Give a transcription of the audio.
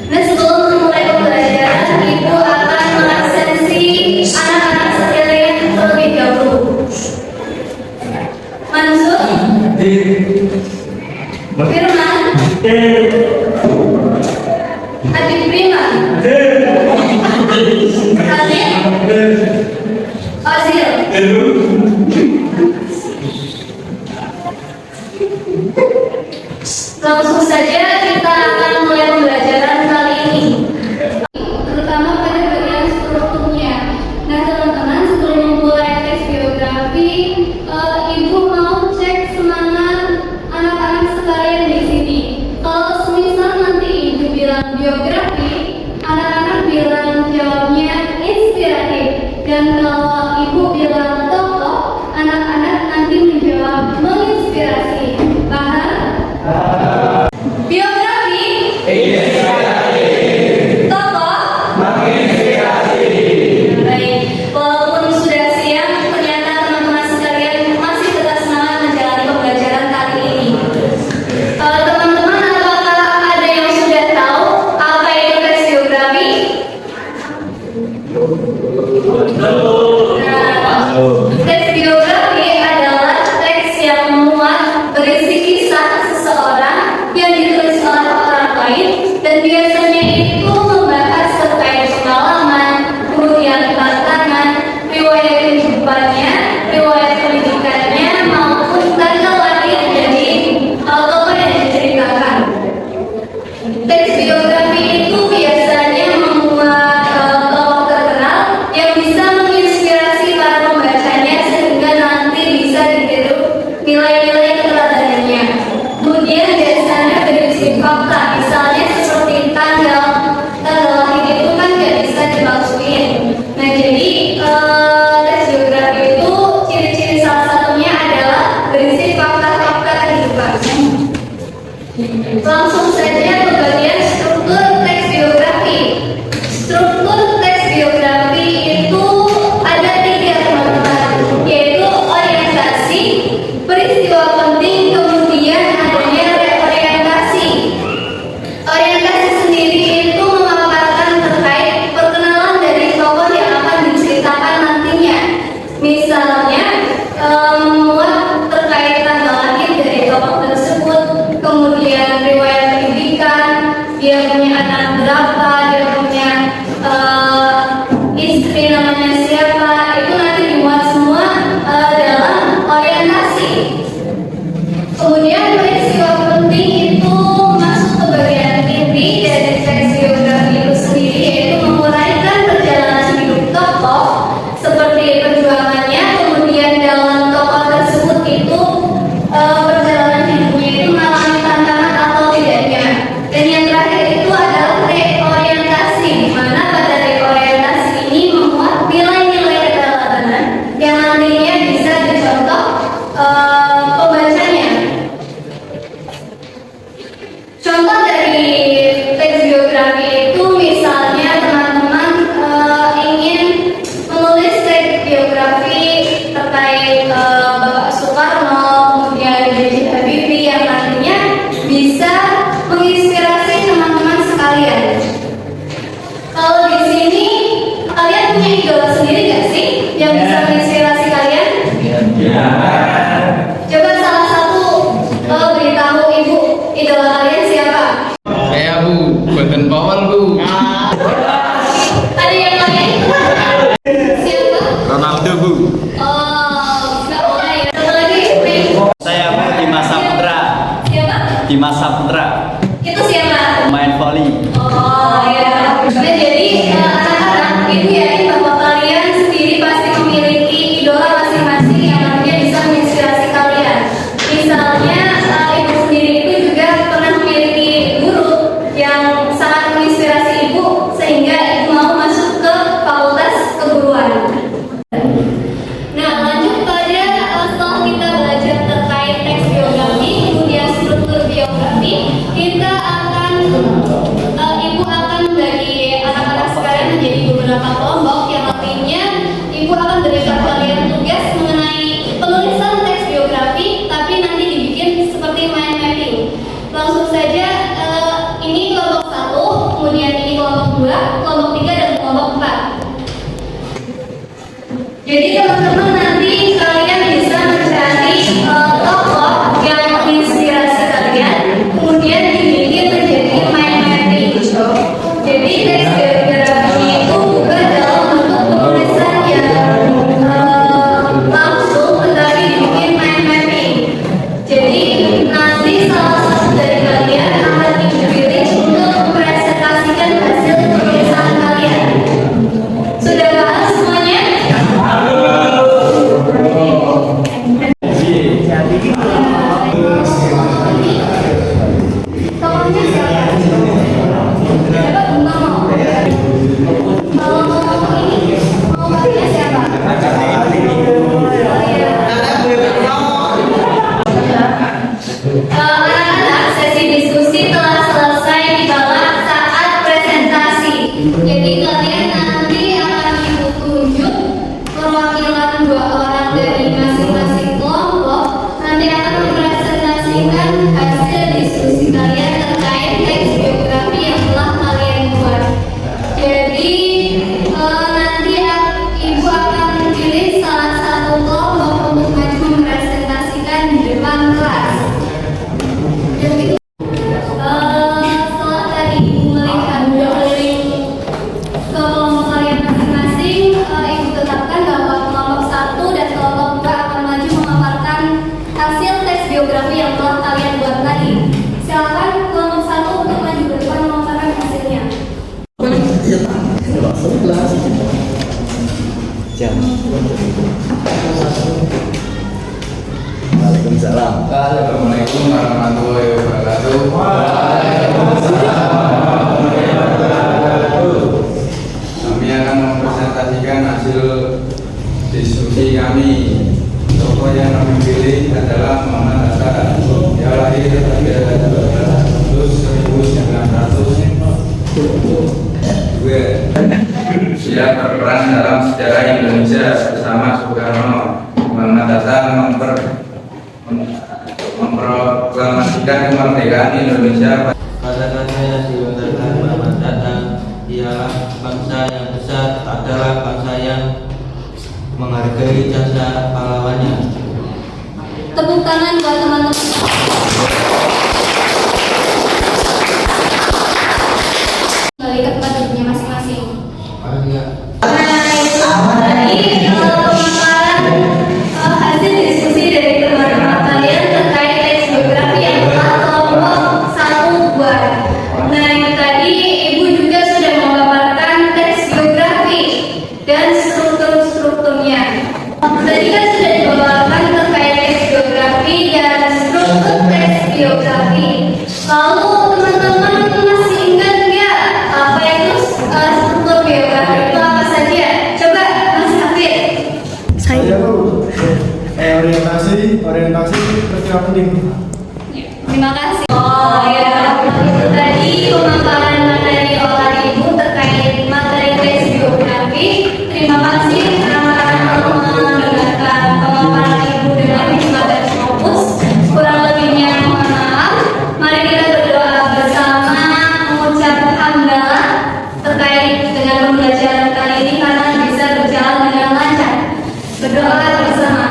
Nah, sebelum memulai pembelajaran, Ibu akan mengabsensi anak-anak sekalian terlebih dahulu. Mansur, Firman, Habib Prima, Khalid, Ozil. Langsung saja kita akan mulai pembelajaran kali ini, terutama pada bagian strukturnya. Nah, teman-teman, sebelum memulai tes biografi, Ibu mau cek semangat anak-anak sekalian di sini. Kalau semisal nanti Ibu bilang biografi, anak-anak bilang jawabnya inspiratif. Dan kalau Ibu bilang tokoh, anak-anak nanti menjawab menginspirasi. Paham? Biografi, tokoh, baik. Walaupun sudah siang, ternyata teman-teman sekalian masih tetap semangat menjalani pembelajaran kali ini. Teman-teman, apakah ada yang sudah tahu apa itu tes biografi? Tes biografi adalah teks yang memuat berisi kisah seseorang yang ditulis oleh orang lain, dan biasanya itu membahas terkait pengalaman, kemudian tantangan, riwayat kehidupannya, riwayat pendidikannya, maupun tanggal lahir dari tokoh yang diceritakan. Teks biografi itu biasanya memuat tokoh terkenal yang bisa menginspirasi para pembacanya sehingga nanti bisa ditiru nilai-nilai keteladanannya. Kemudian biasanya berisi fakta, misalnya seperti tanggal lahir itu kan nggak bisa dipalsuin. Nah, jadi tes biografi itu ciri-ciri salah satunya adalah berisi fakta-fakta kehidupan. Langsung saja ke bagian struktur teks biografi. Struktur teks biografi itu ada 3, teman-teman, yaitu orientasi, peristiwa penting, kemudian adanya reorientasi. Orientasi sendiri itu memaparkan terkait perkenalan dari tokoh yang akan diceritakan nantinya. Misalnya, memuat terkait tanggal lahir dari tokoh tersebut, kemudian riwayat pendidikan, dia punya anak berapa, dia punya istri namanya siapa, itu nanti dimuat semua dalam orientasi. Kemudian peristiwa penting itu masuk ke bagian inti dari teks biografi itu sendiri, yaitu menguraikan perjalanan hidup tokoh seperti perjuangannya, kemudian dalam tokoh tersebut itu perjalanan hidupnya itu mengalami tantangan atau tidaknya. Dan yang terakhir itu adalah reorientasi, di mana pada reorientasi ini memuat nilai-nilai keteladanan yang nantinya bisa dicontoh pembacanya. Contoh dari teks biografi itu, misalnya teman-teman ingin menulis teks biografi terkait Bapak Soekarno, kemudian B.J. Habibie, yang nantinya bisa menginspirasi teman-teman sekalian. Kalau di sini kalian punya idola sendiri nggak sih yang bisa menginspirasi kalian? Coba salah satu beritahu Ibu, idola kalian siapa? Saya Bu, Golden Power Bu. Ada yang lain? Siapa? Ronaldo Bu. Oh, nggak boleh ya. Satu lagi, Pi. Saya Bu Dimas Saputra. Siapa? Dimas Saputra, Itu siapa? pemain voli. Oh ya. Nah, jadi anak-anak, Ibu yakin bahwa kalian sendiri pasti memiliki idola masing-masing yang nantinya bisa menginspirasi kalian. Misalnya Ibu sendiri itu juga pernah memiliki guru yang sangat menginspirasi Ibu sehingga Ibu mau masuk ke fakultas keguruan. Nah, lanjut pada setelah kita belajar terkait teks biografi, kemudian struktur biografi, kita akan Waalaikumsalam. Assalamualaikum warahmatullahi wabarakatuh. Kami akan mempresentasikan hasil diskusi kami. Tokoh yang kami pilih adalah Muhammad Hatta. Dia lahir pada 12 Agustus 1902. Dia berperan dalam sejarah Indonesia bersama Soekarno. Muhammad Hatta memproklamasikan kemerdekaan Indonesia. Kata-kata yang dilontarkan Muhammad Hatta ialah bangsa yang besar adalah bangsa yang menghargai jasa pahlawannya. Tepuk tangan buat teman-teman. Kembali ke tempat duduknya masing-masing. Hasil diskusi dari teman-teman kalian terkait tes geografi yang telah kelompok 1 buat. Nah, itu tadi Ibu juga sudah memaparkan tes geografi dan strukturnya. Tadi kan sudah dibawakan terkait tes geografi dan struktur tes geografi. Lalu teman-teman masih ingat nggak apa itu struktur geografi itu apa saja? Coba Mas Hafid. Saya orientasi peristiwa penting. Terima kasih. Oh ya, itu tadi pemaparan materi oleh Ibu terkait materi tes geografi. Terima kasih karena mendengarkan pemaparan Ibu dengan hikmat dan fokus. Kurang lebihnya mohon maaf. Mari kita berdoa bersama mengucap hamdalah terkait dengan pembelajaran kali ini karena bisa berjalan dengan lancar. Berdoa bersama.